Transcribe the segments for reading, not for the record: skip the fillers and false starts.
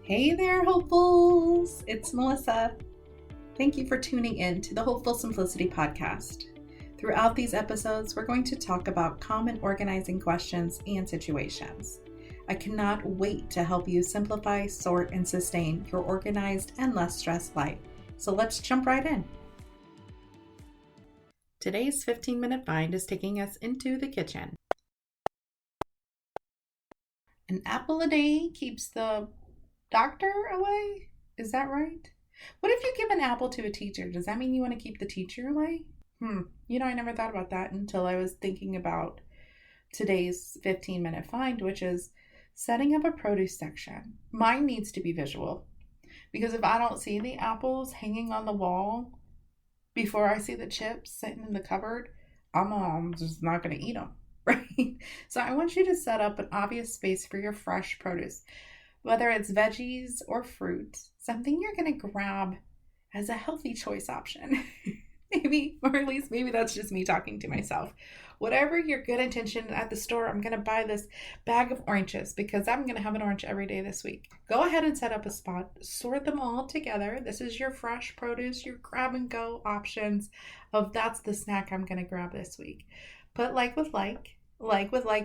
Hey there, hopefuls! It's Melissa. Thank you for tuning in to the Hopeful Simplicity podcast. Throughout these episodes, we're going to talk about common organizing questions and situations. I cannot wait to help you simplify, sort, and sustain your organized and less stressed life. So let's jump right in. Today's 15-minute find is taking us into the kitchen. An apple a day keeps the doctor away? Is that right? What if you give an apple to a teacher? Does that mean you want to keep the teacher away? I never thought about that until I was thinking about today's 15-minute find, which is setting up a produce section. Mine needs to be visual because if I don't see the apples hanging on the wall before I see the chips sitting in the cupboard, I'm just not going to eat them, right? So I want you to set up an obvious space for your fresh produce. Whether it's veggies or fruit, something you're going to grab as a healthy choice option. Maybe, or at least maybe that's just me talking to myself. Whatever your good intention at the store, I'm going to buy this bag of oranges because I'm going to have an orange every day this week. Go ahead and set up a spot, sort them all together. This is your fresh produce, your grab and go options of that's the snack I'm going to grab this week. But like with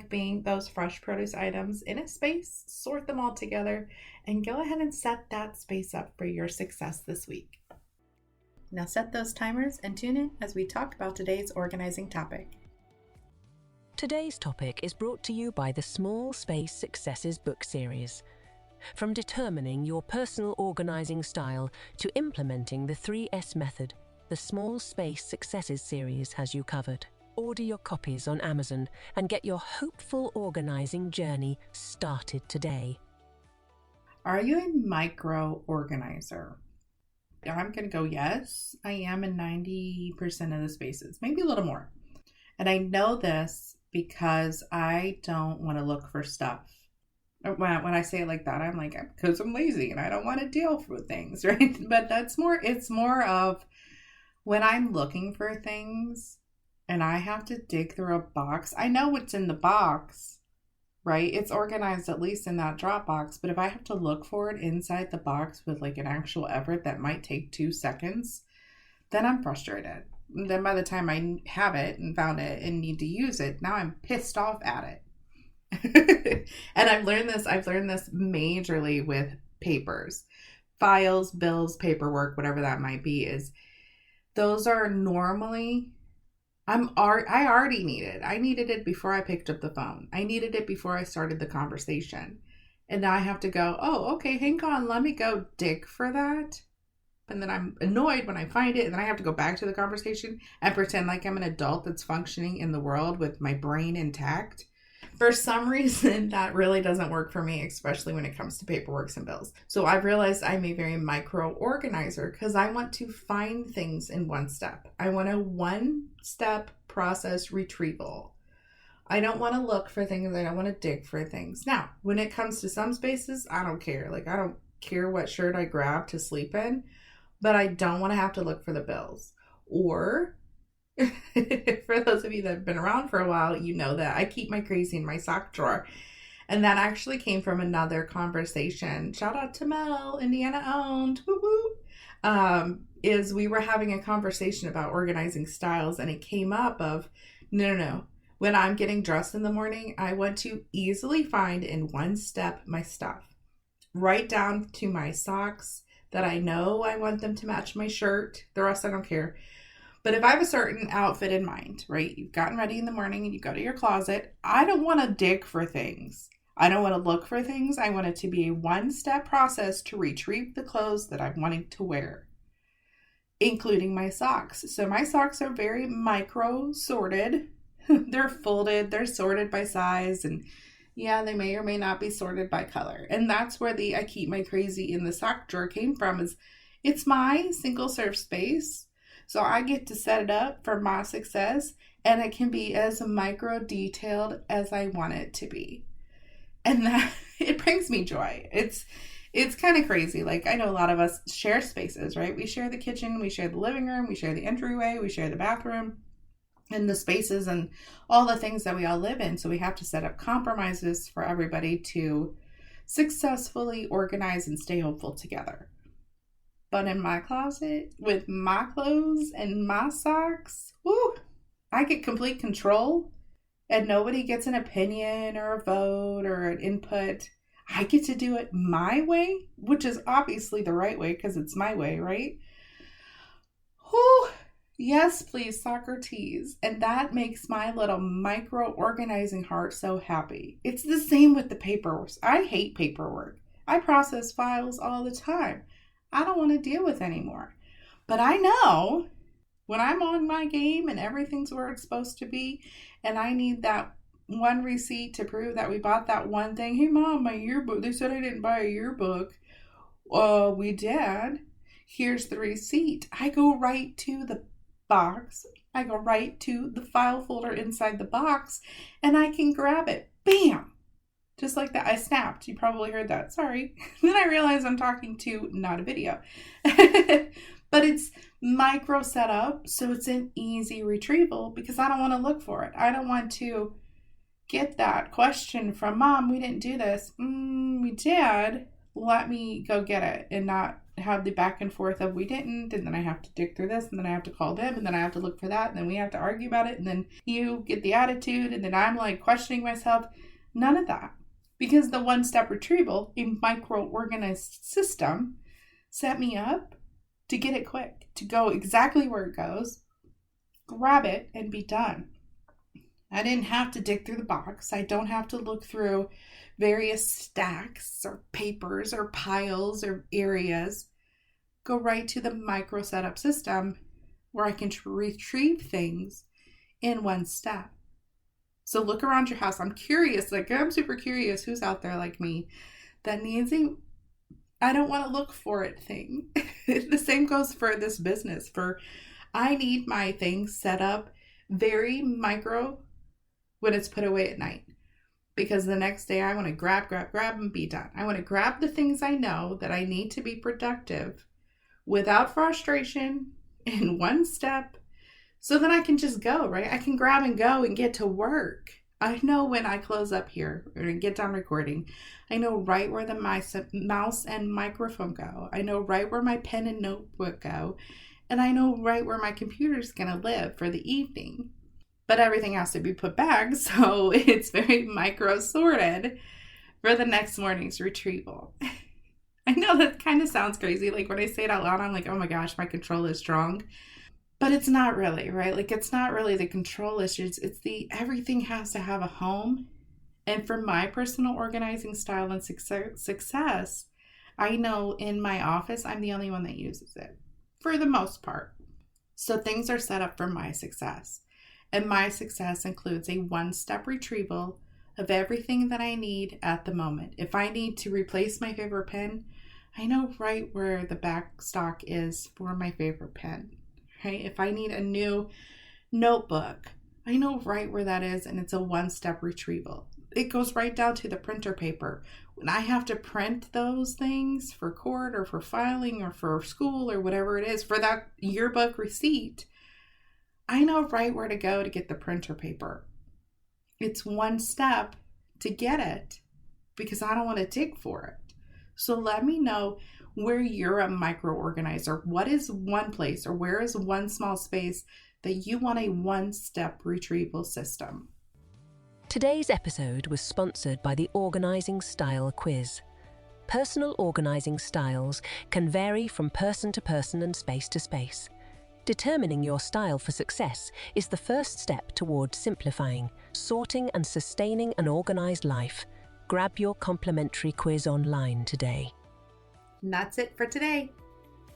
being those fresh produce items in a space, sort them all together, and go ahead and set that space up for your success this week. Now set those timers and tune in as we talk about today's organizing topic. Today's topic is brought to you by the Small Space Successes book series. From determining your personal organizing style to implementing the 3S method, the Small Space Successes series has you covered. Order your copies on Amazon and get your hopeful organizing journey started today. Are you a micro organizer? I'm going to go yes. I am in 90% of the spaces, maybe a little more. And I know this because I don't want to look for stuff. When I say it like that, I'm like, because I'm lazy and I don't want to deal with things, right? But it's more of when I'm looking for things and I have to dig through a box. I know what's in the box, right? It's organized at least in that drop box. But if I have to look for it inside the box with like an actual effort that might take 2 seconds, then I'm frustrated. Then by the time I have it and found it and need to use it, now I'm pissed off at it. And I've learned this majorly with papers, files, bills, paperwork, whatever that might be, is those are normally I already need it. I needed it before I picked up the phone. I needed it before I started the conversation. And now I have to go, oh, okay, hang on, let me go dig for that. And then I'm annoyed when I find it. And then I have to go back to the conversation and pretend like I'm an adult that's functioning in the world with my brain intact. For some reason, that really doesn't work for me, especially when it comes to paperwork and bills. So I've realized I'm a very micro organizer because I want to find things in one step. I want a one-step process retrieval. I don't want to look for things. I don't want to dig for things. Now, when it comes to some spaces, I don't care. Like, I don't care what shirt I grab to sleep in, but I don't want to have to look for the bills. Or for those of you that have been around for a while, you know that I keep my crazy in my sock drawer. And that actually came from another conversation. Shout out to Mel, Indiana owned. Woo woo. Is we were having a conversation about organizing styles, and it came up of no. When I'm getting dressed in the morning, I want to easily find in one step my stuff. Right down to my socks that I know I want them to match my shirt. The rest I don't care. But if I have a certain outfit in mind, right? You've gotten ready in the morning and you go to your closet. I don't want to dig for things. I don't want to look for things. I want it to be a one-step process to retrieve the clothes that I'm wanting to wear, including my socks. So my socks are very micro sorted. They're folded. They're sorted by size. And yeah, they may or may not be sorted by color. And that's where I keep my crazy in the sock drawer came from. Is it's my single serve space. So I get to set it up for my success, and it can be as micro detailed as I want it to be. And that it brings me joy. It's kind of crazy. Like, I know a lot of us share spaces, right? We share the kitchen, we share the living room, we share the entryway, we share the bathroom and the spaces and all the things that we all live in. So we have to set up compromises for everybody to successfully organize and stay hopeful together. But in my closet, with my clothes and my socks, woo, I get complete control and nobody gets an opinion or a vote or an input. I get to do it my way, which is obviously the right way because it's my way, right? Whew. Yes, please, Socrates. And that makes my little micro organizing heart so happy. It's the same with the paperwork. I hate paperwork. I process files all the time. I don't want to deal with anymore. But I know when I'm on my game and everything's where it's supposed to be, and I need that one receipt to prove that we bought that one thing. Hey, Mom, my yearbook. They said I didn't buy a yearbook. We did. Here's the receipt. I go right to the box. I go right to the file folder inside the box, and I can grab it. Bam! Just like that. I snapped. You probably heard that. Sorry. Then I realized I'm talking to not a video. But it's micro setup, so it's an easy retrieval because I don't want to look for it. I don't want to get that question from Mom, we didn't do this. We did. Let me go get it and not have the back and forth of we didn't, and then I have to dig through this, and then I have to call them, and then I have to look for that, and then we have to argue about it, and then you get the attitude, and then I'm like questioning myself. None of that. Because the one-step retrieval, a micro-organized system, set me up to get it quick, to go exactly where it goes, grab it, and be done. I didn't have to dig through the box. I don't have to look through various stacks or papers or piles or areas. Go right to the micro setup system where I can retrieve things in one step. So look around your house. I'm curious, I'm super curious who's out there like me that needs a I don't want to look for it thing. The same goes for this business. I need my things set up very micro when it's put away at night. Because the next day I want to grab and be done. I want to grab the things I know that I need to be productive without frustration in one step. So then I can just go, right? I can grab and go and get to work. I know when I close up here or get done recording, I know right where the mouse and microphone go. I know right where my pen and notebook go. And I know right where my computer's going to live for the evening. But everything has to be put back, so it's very micro sorted for the next morning's retrieval. I know that kind of sounds crazy. Like when I say it out loud, I'm like, oh my gosh, my control is strong. But it's not really, right? Like it's not really the control issues. It's everything has to have a home. And for my personal organizing style and success, I know in my office, I'm the only one that uses it for the most part. So things are set up for my success. And my success includes a one-step retrieval of everything that I need at the moment. If I need to replace my favorite pen, I know right where the back stock is for my favorite pen. Right? If I need a new notebook, I know right where that is, and it's a one-step retrieval. It goes right down to the printer paper. When I have to print those things for court or for filing or for school or whatever it is, for that yearbook receipt, I know right where to go to get the printer paper. It's one step to get it because I don't want to dig for it. So let me know where you're a micro organizer. What is one place or where is one small space that you want a one-step retrieval system? Today's episode was sponsored by the Organizing Style Quiz. Personal organizing styles can vary from person to person and space to space. Determining your style for success is the first step toward simplifying, sorting and sustaining an organized life. Grab your complimentary quiz online today. And that's it for today.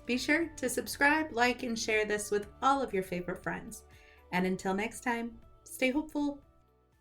Be sure to subscribe, like, and share this with all of your favorite friends. And until next time, stay hopeful.